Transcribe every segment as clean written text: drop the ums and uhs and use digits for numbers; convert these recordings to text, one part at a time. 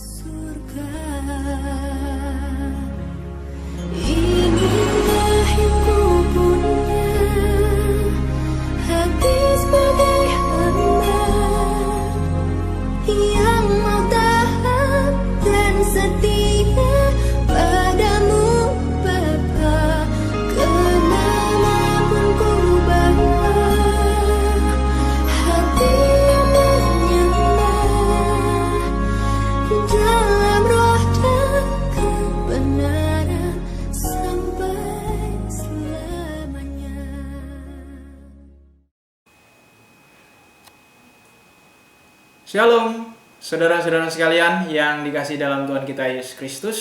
surga. Inginkah ku punya hati sebagai hamba yang mau taat dan setia padamu Bapa, kemanapun ku bawa hati yang menyembah dalam roh dan kebenaran sampai selamanya. Shalom, saudara-saudara sekalian yang dikasih dalam Tuhan kita Yesus Kristus.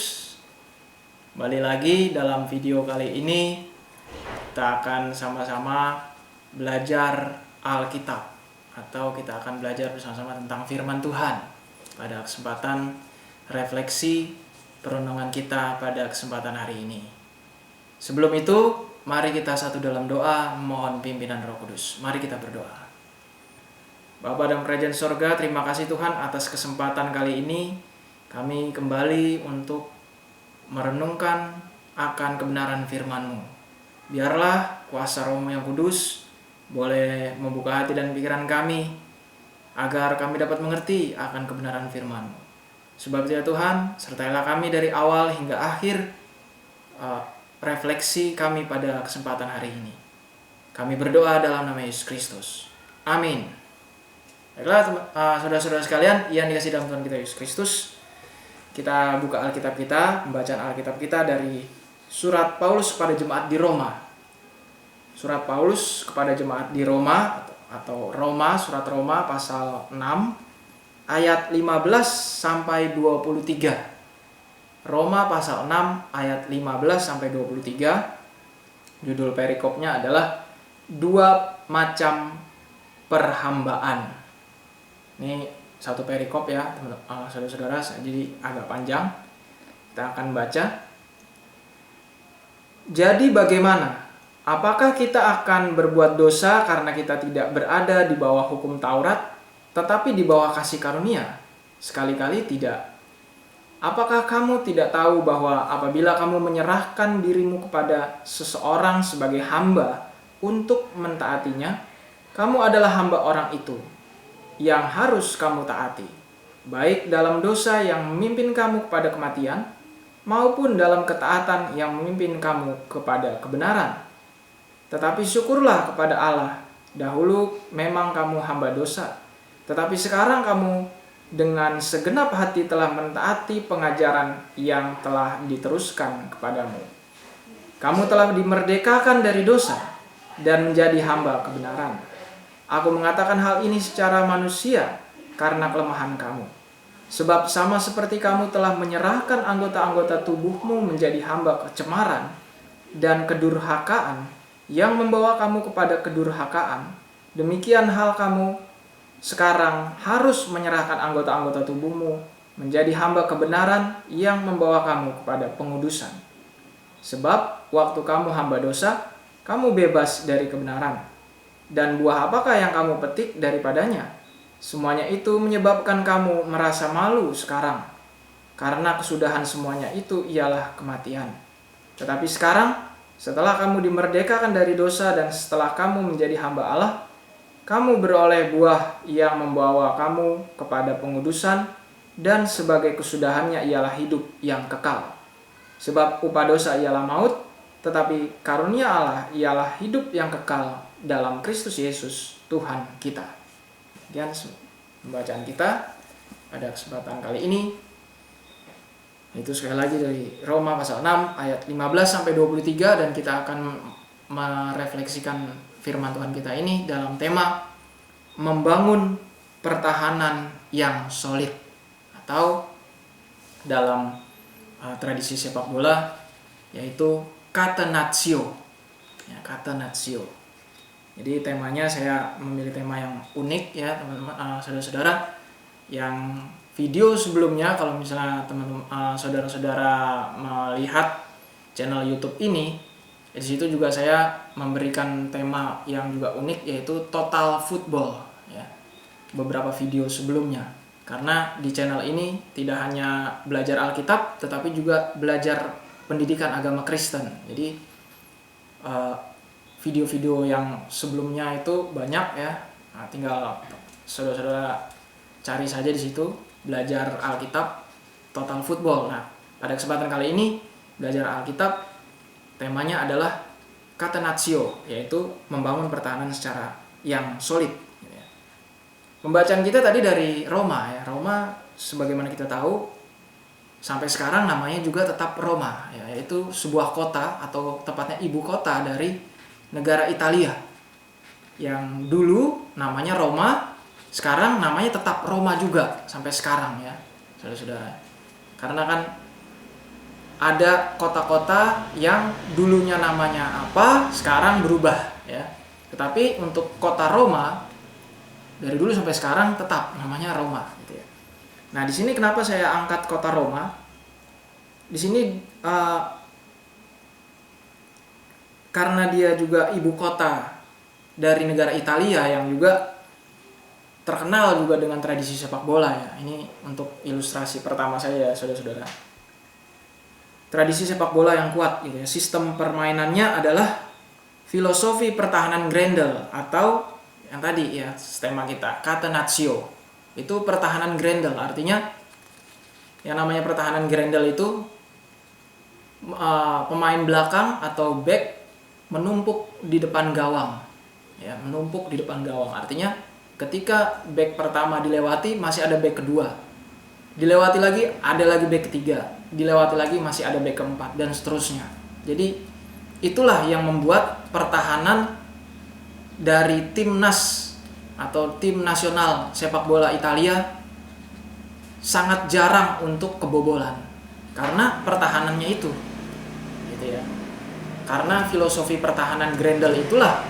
Kembali lagi dalam video kali ini kita akan sama-sama belajar Alkitab, atau kita akan belajar bersama-sama tentang firman Tuhan pada kesempatan refleksi perenungan kita pada kesempatan hari ini. Sebelum itu, mari kita satu dalam doa memohon pimpinan Roh Kudus. Mari kita berdoa. Bapa dalam kerajaan sorga, terima kasih Tuhan atas kesempatan kali ini kami kembali untuk merenungkan akan kebenaran firman-Mu. Biarlah kuasa Roh-Mu yang kudus boleh membuka hati dan pikiran kami agar kami dapat mengerti akan kebenaran firman-Mu. Sebab ya Tuhan, sertailah kami dari awal hingga akhir refleksi kami pada kesempatan hari ini. Kami berdoa dalam nama Yesus Kristus. Amin. Baiklah, saudara-saudara sekalian yang dikasih dalam Tuhan kita Yesus Kristus, kita buka Alkitab kita, pembacaan Alkitab kita dari surat Paulus kepada jemaat di Roma. Surat Paulus kepada jemaat di Roma atau Roma, surat Roma pasal 6 ayat 15 sampai 23. Roma pasal 6 ayat 15 sampai 23. Judul perikopnya adalah dua macam perhambaan. Ini satu perikop ya, teman-teman, saudara-saudara, jadi agak panjang. Kita akan baca. Jadi bagaimana? Apakah kita akan berbuat dosa karena kita tidak berada di bawah hukum Taurat, tetapi di bawah kasih karunia? Sekali-kali tidak. Apakah kamu tidak tahu bahwa apabila kamu menyerahkan dirimu kepada seseorang sebagai hamba untuk mentaatinya, kamu adalah hamba orang itu yang harus kamu taati, baik dalam dosa yang memimpin kamu kepada kematian, maupun dalam ketaatan yang memimpin kamu kepada kebenaran. Tetapi syukurlah kepada Allah, dahulu memang kamu hamba dosa, tetapi sekarang kamu dengan segenap hati telah mentaati pengajaran yang telah diteruskan kepadamu. Kamu telah dimerdekakan dari dosa dan menjadi hamba kebenaran. Aku mengatakan hal ini secara manusia karena kelemahan kamu. Sebab sama seperti kamu telah menyerahkan anggota-anggota tubuhmu menjadi hamba kecemaran dan kedurhakaan yang membawa kamu kepada kedurhakaan, demikian hal kamu sekarang harus menyerahkan anggota-anggota tubuhmu menjadi hamba kebenaran yang membawa kamu kepada pengudusan. Sebab waktu kamu hamba dosa, kamu bebas dari kebenaran. Dan buah apakah yang kamu petik daripadanya? Semuanya itu menyebabkan kamu merasa malu sekarang. Karena kesudahan semuanya itu ialah kematian. Tetapi sekarang, setelah kamu dimerdekakan dari dosa dan setelah kamu menjadi hamba Allah, kamu beroleh buah yang membawa kamu kepada pengudusan, dan sebagai kesudahannya ialah hidup yang kekal. Sebab upah dosa ialah maut, tetapi karunia Allah ialah hidup yang kekal dalam Kristus Yesus Tuhan kita. Sekian pembacaan kita pada kesempatan kali ini. Itu sekali lagi dari Roma pasal 6 ayat 15 sampai 23, dan kita akan merefleksikan firman Tuhan kita ini dalam tema membangun pertahanan yang solid, atau dalam tradisi sepak bola yaitu catenaccio. Ya, catenaccio. Jadi temanya, saya memilih tema yang unik ya teman-teman, saudara-saudara. Yang video sebelumnya, kalau misalnya teman-teman, saudara-saudara melihat channel YouTube ini, di situ juga saya memberikan tema yang juga unik, yaitu total football ya. Beberapa video sebelumnya. Karena di channel ini tidak hanya belajar Alkitab, tetapi juga belajar pendidikan agama Kristen. Jadi video-video yang sebelumnya itu banyak ya. Nah, tinggal saudara-saudara cari saja di situ, belajar Alkitab Total Football. Nah, pada kesempatan kali ini belajar Alkitab, temanya adalah catenatio, yaitu membangun pertahanan secara yang solid. Pembacaan kita tadi dari Roma ya. Roma sebagaimana kita tahu sampai sekarang namanya juga tetap Roma ya, yaitu sebuah kota atau tepatnya ibu kota dari negara Italia. Yang dulu namanya Roma, sekarang namanya tetap Roma juga sampai sekarang ya, saudara-saudara. Karena kan ada kota-kota yang dulunya namanya apa, sekarang berubah ya. Tetapi untuk kota Roma dari dulu sampai sekarang tetap namanya Roma gitu ya. Nah, di sini kenapa saya angkat kota Roma? Di sini karena dia juga ibu kota dari negara Italia yang juga terkenal juga dengan tradisi sepak bola ya. Ini untuk ilustrasi pertama saya, saudara-saudara. Tradisi sepak bola yang kuat gitu ya. Sistem permainannya adalah filosofi pertahanan Grendel atau yang tadi ya tema kita, catenatio. Itu pertahanan Grendel, artinya yang namanya pertahanan Grendel itu pemain belakang atau back menumpuk di depan gawang. Ya, menumpuk di depan gawang. Artinya ketika back pertama dilewati masih ada back kedua. Dilewati lagi ada lagi back ketiga. Dilewati lagi masih ada back keempat dan seterusnya. Jadi itulah yang membuat pertahanan dari timnas atau tim nasional sepak bola Italia sangat jarang untuk kebobolan karena pertahanannya itu gitu ya. Karena filosofi pertahanan Grendel itulah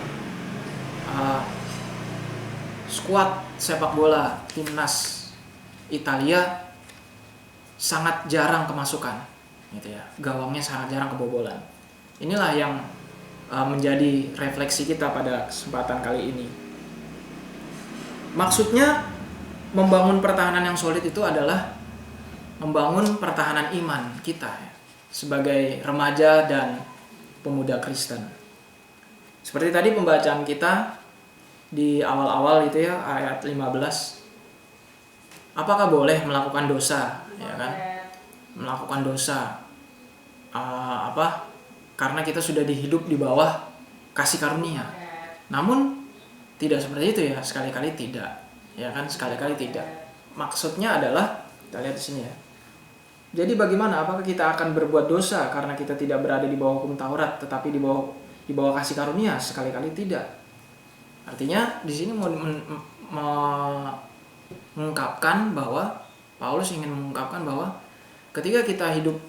skuad sepak bola timnas Italia sangat jarang kemasukan gitu ya. Gawangnya sangat jarang kebobolan. Inilah yang menjadi refleksi kita pada kesempatan kali ini. Maksudnya membangun pertahanan yang solid itu adalah membangun pertahanan iman kita ya, sebagai remaja dan pemuda Kristen. Seperti tadi pembacaan kita di awal-awal itu ya, ayat 15. Apakah boleh melakukan dosa, ya kan? Melakukan dosa karena kita sudah dihidup di bawah kasih karunia. Namun tidak seperti itu ya, sekali-kali tidak. Ya kan, sekali-kali tidak. Maksudnya adalah kita lihat di sini ya. Jadi bagaimana, apakah kita akan berbuat dosa karena kita tidak berada di bawah hukum Taurat tetapi di bawah kasih karunia? Sekali-kali tidak. Artinya di sini mengungkapkan bahwa Paulus ingin mengungkapkan bahwa ketika kita hidup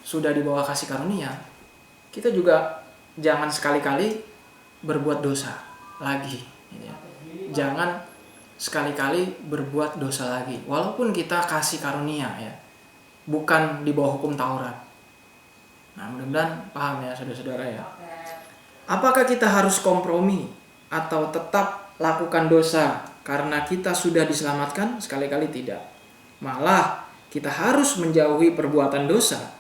sudah di bawah kasih karunia, kita juga jangan sekali-kali berbuat dosa lagi. Jangan sekali-kali berbuat dosa lagi, walaupun kita kasih karunia ya, bukan di bawah hukum Taurat. Nah, mudah-mudahan paham ya saudara-saudara ya. Apakah kita harus kompromi atau tetap lakukan dosa karena kita sudah diselamatkan? Sekali-kali tidak. Malah kita harus menjauhi perbuatan dosa.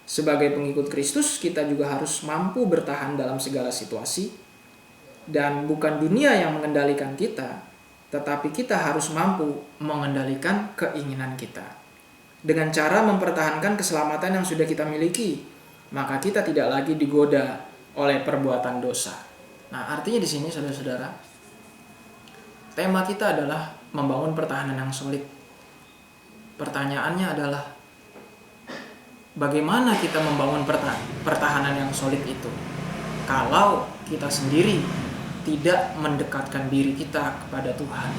Sebagai pengikut Kristus, kita juga harus mampu bertahan dalam segala situasi. Dan bukan dunia yang mengendalikan kita, tetapi kita harus mampu mengendalikan keinginan kita. Dengan cara mempertahankan keselamatan yang sudah kita miliki, maka kita tidak lagi digoda oleh perbuatan dosa. Nah, artinya di sini saudara-saudara, tema kita adalah membangun pertahanan yang solid. Pertanyaannya adalah bagaimana kita membangun pertahanan yang solid itu kalau kita sendiri tidak mendekatkan diri kita kepada Tuhan?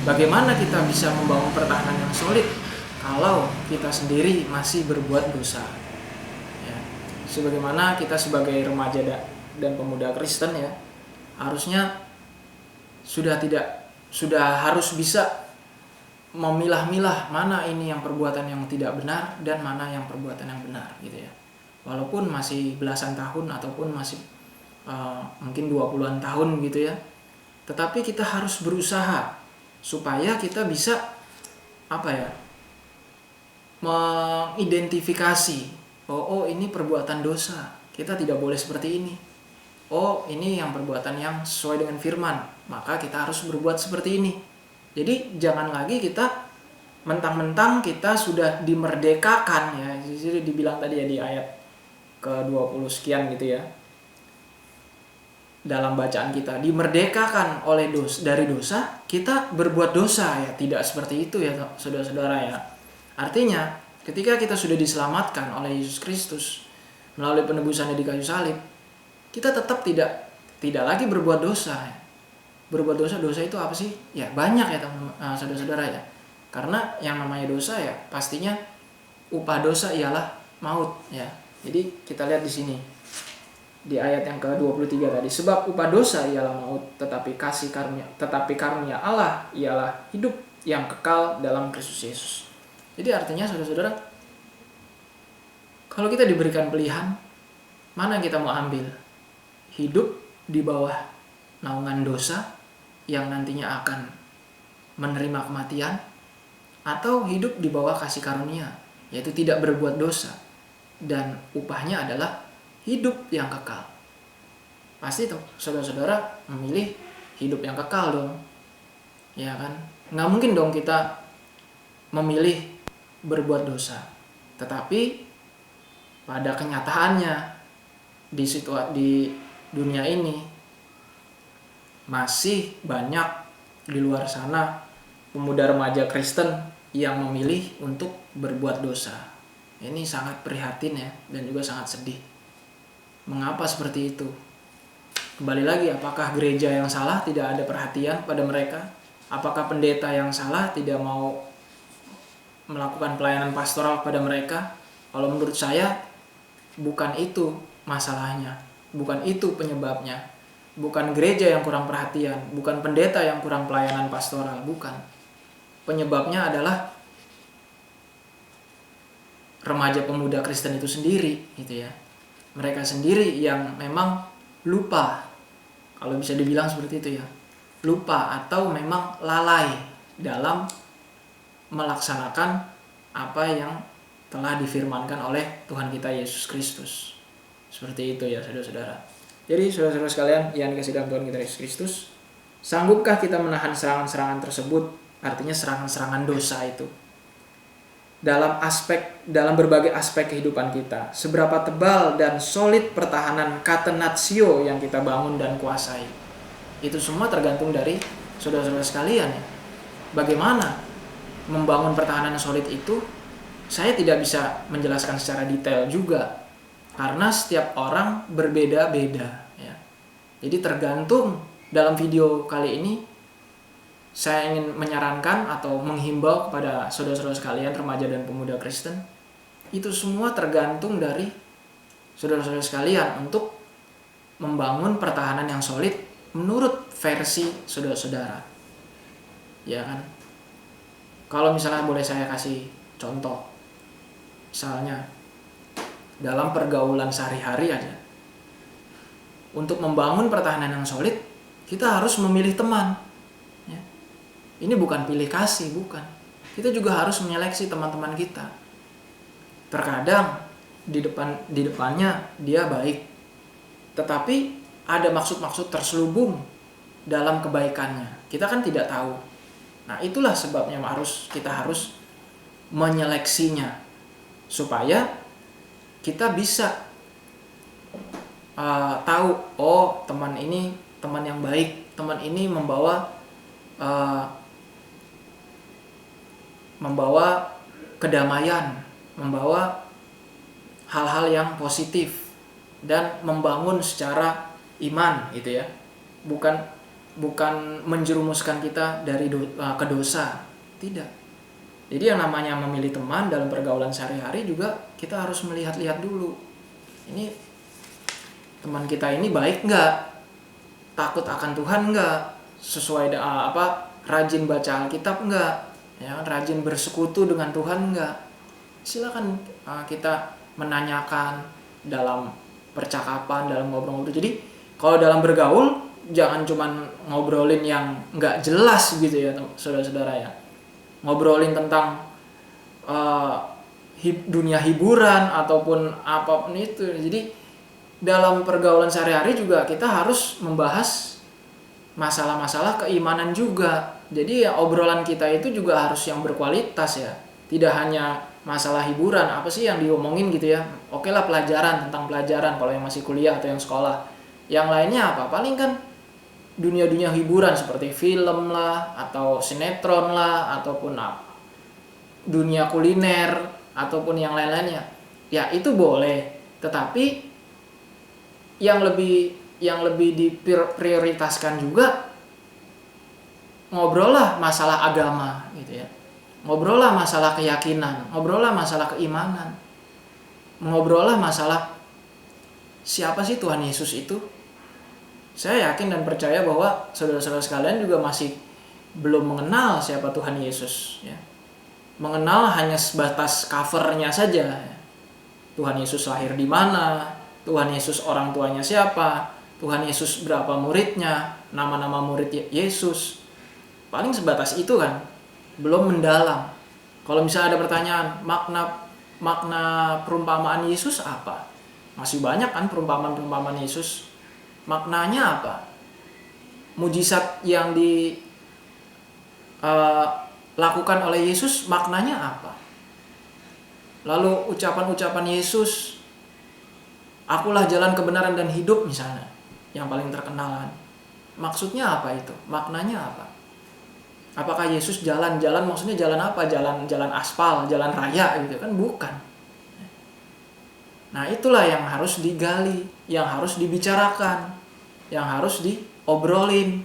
Bagaimana kita bisa membangun pertahanan yang solid kalau kita sendiri masih berbuat dosa? Ya, sebagaimana kita sebagai remaja dan pemuda Kristen ya, harusnya sudah harus bisa memilah-milah mana ini yang perbuatan yang tidak benar dan mana yang perbuatan yang benar gitu ya. Walaupun masih belasan tahun ataupun masih mungkin 20-an tahun gitu ya. Tetapi kita harus berusaha supaya kita bisa mengidentifikasi, oh ini perbuatan dosa, kita tidak boleh seperti ini. Oh, ini yang perbuatan yang sesuai dengan firman, maka kita harus berbuat seperti ini. Jadi jangan lagi kita mentang-mentang kita sudah dimerdekakan, ya. Jadi dibilang tadi ya di ayat ke-20 sekian gitu ya. Dalam bacaan kita, dimerdekakan oleh dari dosa, kita berbuat dosa, ya. Tidak seperti itu ya, saudara-saudara ya. Artinya, ketika kita sudah diselamatkan oleh Yesus Kristus melalui penebusannya di kayu salib, kita tetap tidak lagi berbuat dosa. Ya. Berbuat dosa itu apa sih? Ya banyak ya saudara-saudara ya. Karena yang namanya dosa ya pastinya upah dosa ialah maut ya. Jadi kita lihat di sini di ayat yang ke-23 tadi, sebab upah dosa ialah maut, tetapi karunia Allah ialah hidup yang kekal dalam Kristus Yesus. Jadi artinya saudara-saudara, kalau kita diberikan pilihan, mana yang kita mau ambil? Hidup di bawah naungan dosa yang nantinya akan menerima kematian, atau hidup di bawah kasih karunia, yaitu tidak berbuat dosa dan upahnya adalah hidup yang kekal. Pasti tuh saudara-saudara memilih hidup yang kekal dong, ya kan? Nggak mungkin dong kita memilih berbuat dosa, tetapi pada kenyataannya di dunia ini masih banyak di luar sana pemuda remaja Kristen yang memilih untuk berbuat dosa. Ini sangat prihatin ya, dan juga sangat sedih. Mengapa seperti itu? Kembali lagi, apakah gereja yang salah tidak ada perhatian pada mereka? Apakah pendeta yang salah tidak mau melakukan pelayanan pastoral pada mereka? Kalau menurut saya, bukan itu masalahnya. Bukan itu penyebabnya. Bukan gereja yang kurang perhatian, bukan pendeta yang kurang pelayanan pastoral, bukan. Penyebabnya adalah remaja pemuda Kristen itu sendiri, gitu ya. Mereka sendiri yang memang lupa, kalau bisa dibilang seperti itu ya, lupa atau memang lalai dalam melaksanakan apa yang telah difirmankan oleh Tuhan kita Yesus Kristus. Seperti itu ya saudara-saudara. Jadi saudara-saudara sekalian yang dikasihi dalam Tuhan kita Yesus Kristus, sanggupkah kita menahan serangan-serangan tersebut? Artinya serangan-serangan dosa itu dalam berbagai aspek kehidupan kita. Seberapa tebal dan solid pertahanan catenatio yang kita bangun dan kuasai. Itu semua tergantung dari saudara-saudara sekalian ya. Bagaimana membangun pertahanan yang solid itu, saya tidak bisa menjelaskan secara detail juga, karena setiap orang berbeda-beda ya. Jadi tergantung. Dalam video kali ini saya ingin menyarankan atau menghimbau kepada saudara-saudara sekalian, remaja dan pemuda Kristen, itu semua tergantung dari saudara-saudara sekalian untuk membangun pertahanan yang solid menurut versi saudara-saudara. Ya kan? Kalau misalnya boleh saya kasih contoh, misalnya dalam pergaulan sehari-hari aja, untuk membangun pertahanan yang solid, kita harus memilih teman. Ya. Ini bukan pilih kasih, bukan. Kita juga harus menyeleksi teman-teman kita. Terkadang di depannya dia baik, tetapi ada maksud-maksud terselubung dalam kebaikannya. Kita kan tidak tahu. Nah, itulah sebabnya kita harus menyeleksinya supaya kita bisa tahu, oh teman ini teman yang baik, teman ini membawa kedamaian, membawa hal-hal yang positif dan membangun secara iman gitu ya. Bukan menjerumuskan kita dari ke dosa, tidak. Jadi yang namanya memilih teman dalam pergaulan sehari-hari juga kita harus melihat-lihat dulu. Ini teman kita ini baik nggak? Takut akan Tuhan nggak? Sesuai rajin baca Alkitab nggak? Ya, rajin bersekutu dengan Tuhan nggak? Silakan kita menanyakan dalam percakapan, dalam ngobrol-ngobrol. Jadi kalau dalam bergaul jangan cuman ngobrolin yang nggak jelas gitu ya saudara-saudara ya. Ngobrolin tentang dunia hiburan ataupun apapun itu. Jadi dalam pergaulan sehari-hari juga kita harus membahas masalah-masalah keimanan juga. Jadi ya obrolan kita itu juga harus yang berkualitas ya. Tidak hanya masalah hiburan, apa sih yang diomongin gitu ya. Oke lah pelajaran, tentang pelajaran kalau yang masih kuliah atau yang sekolah. Yang lainnya apa? Paling kan dunia-dunia hiburan seperti film lah, atau sinetron lah, ataupun apa, dunia kuliner, ataupun yang lain-lainnya. Ya itu boleh, tetapi yang lebih diprioritaskan juga ngobrol lah masalah agama gitu ya. Ngobrol lah masalah keyakinan, ngobrol lah masalah keimanan. Ngobrol lah masalah siapa sih Tuhan Yesus itu. Saya yakin dan percaya bahwa saudara-saudara sekalian juga masih belum mengenal siapa Tuhan Yesus ya. Mengenal hanya sebatas covernya saja. Tuhan Yesus lahir di mana, Tuhan Yesus orang tuanya siapa, Tuhan Yesus berapa muridnya, nama-nama murid Yesus. Paling sebatas itu kan, belum mendalam. Kalau misalnya ada pertanyaan, makna perumpamaan Yesus apa? Masih banyak kan perumpamaan Yesus. Maknanya apa? Mujizat yang lakukan oleh Yesus maknanya apa? Lalu ucapan-ucapan Yesus, akulah jalan kebenaran dan hidup misalnya, yang paling terkenal. Maksudnya apa itu? Maknanya apa? Apakah Yesus jalan-jalan maksudnya jalan apa? Jalan aspal, jalan raya gitu kan? Bukan. Nah, itulah yang harus digali, yang harus dibicarakan, yang harus diobrolin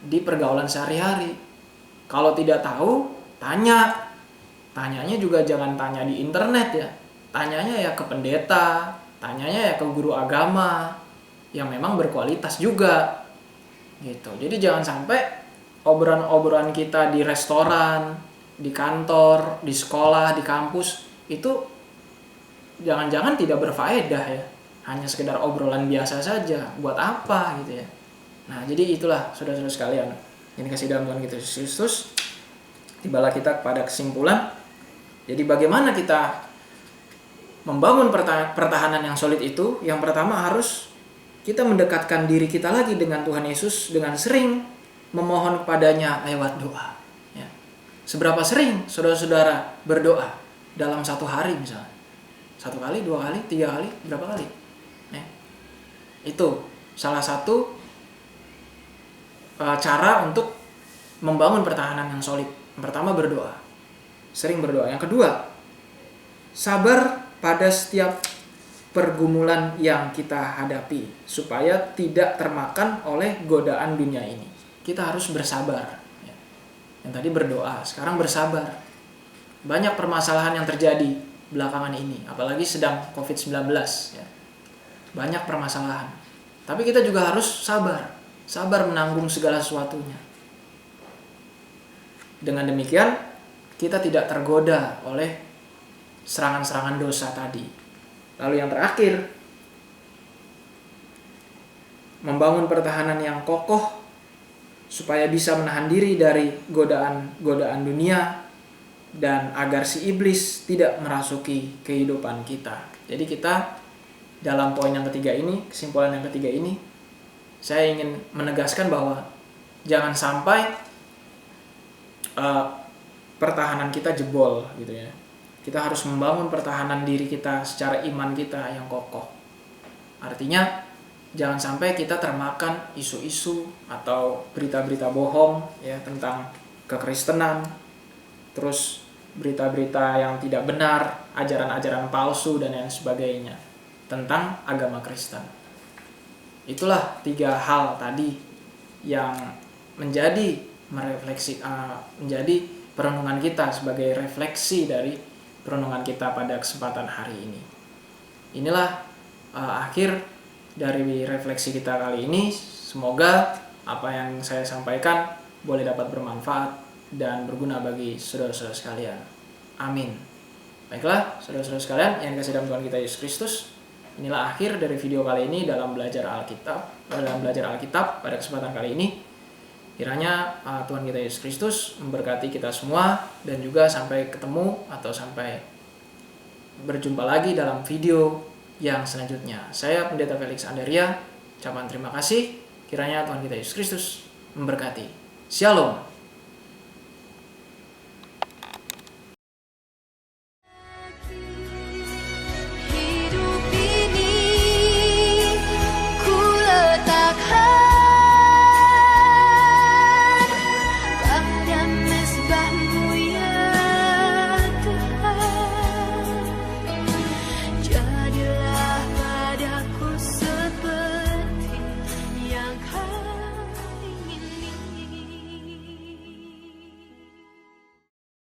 di pergaulan sehari-hari. Kalau tidak tahu, tanya. Tanyanya juga jangan tanya di internet ya. Tanyanya ya ke pendeta, tanyanya ya ke guru agama yang memang berkualitas juga. Gitu. Jadi jangan sampai obrolan-obrolan kita di restoran, di kantor, di sekolah, di kampus itu jangan-jangan tidak berfaedah ya. Hanya sekedar obrolan biasa saja. Buat apa gitu ya. Nah, jadi itulah saudara-saudara sekalian. Ini kasih dalam Tuhan kita Yesus Kristus. Tibalah kita kepada kesimpulan. Jadi bagaimana kita membangun pertahanan yang solid itu? Yang pertama harus kita mendekatkan diri kita lagi dengan Tuhan Yesus dengan sering memohon kepadanya lewat doa. Ya. Seberapa sering saudara-saudara berdoa dalam satu hari misalnya? 1 kali, 2 kali, 3 kali, berapa kali? Itu salah satu cara untuk membangun pertahanan yang solid. Yang pertama berdoa, sering berdoa. Yang kedua, sabar pada setiap pergumulan yang kita hadapi supaya tidak termakan oleh godaan dunia ini. Kita harus bersabar. Yang tadi berdoa, sekarang bersabar. Banyak permasalahan yang terjadi belakangan ini, apalagi sedang COVID-19 ya. Banyak permasalahan. Tapi kita juga harus sabar menanggung segala sesuatunya. Dengan demikian, kita tidak tergoda oleh serangan-serangan dosa tadi. Lalu yang terakhir, membangun pertahanan yang kokoh supaya bisa menahan diri dari godaan dunia dan agar si iblis tidak merasuki kehidupan kita. Jadi kita dalam poin yang ketiga ini, kesimpulan yang ketiga ini, saya ingin menegaskan bahwa jangan sampai pertahanan kita jebol gitu ya. Kita harus membangun pertahanan diri kita secara iman kita yang kokoh. Artinya jangan sampai kita termakan isu-isu atau berita-berita bohong ya tentang kekristenan, terus berita-berita yang tidak benar, ajaran-ajaran palsu dan lain sebagainya tentang agama Kristen. Itulah 3 hal tadi yang menjadi perenungan kita sebagai refleksi dari perenungan kita pada kesempatan hari ini. Inilah akhir dari refleksi kita kali ini. Semoga apa yang saya sampaikan boleh dapat bermanfaat dan berguna bagi saudara-saudara sekalian. Amin. Baiklah, saudara-saudara sekalian yang dikasihi dalam Tuhan kita Yesus Kristus, inilah akhir dari video kali ini dalam belajar Alkitab pada kesempatan kali ini. Kiranya Tuhan kita Yesus Kristus memberkati kita semua, dan juga sampai ketemu atau sampai berjumpa lagi dalam video yang selanjutnya. Saya Pendeta Felix Andaria, ucapan terima kasih. Kiranya Tuhan kita Yesus Kristus memberkati. Shalom.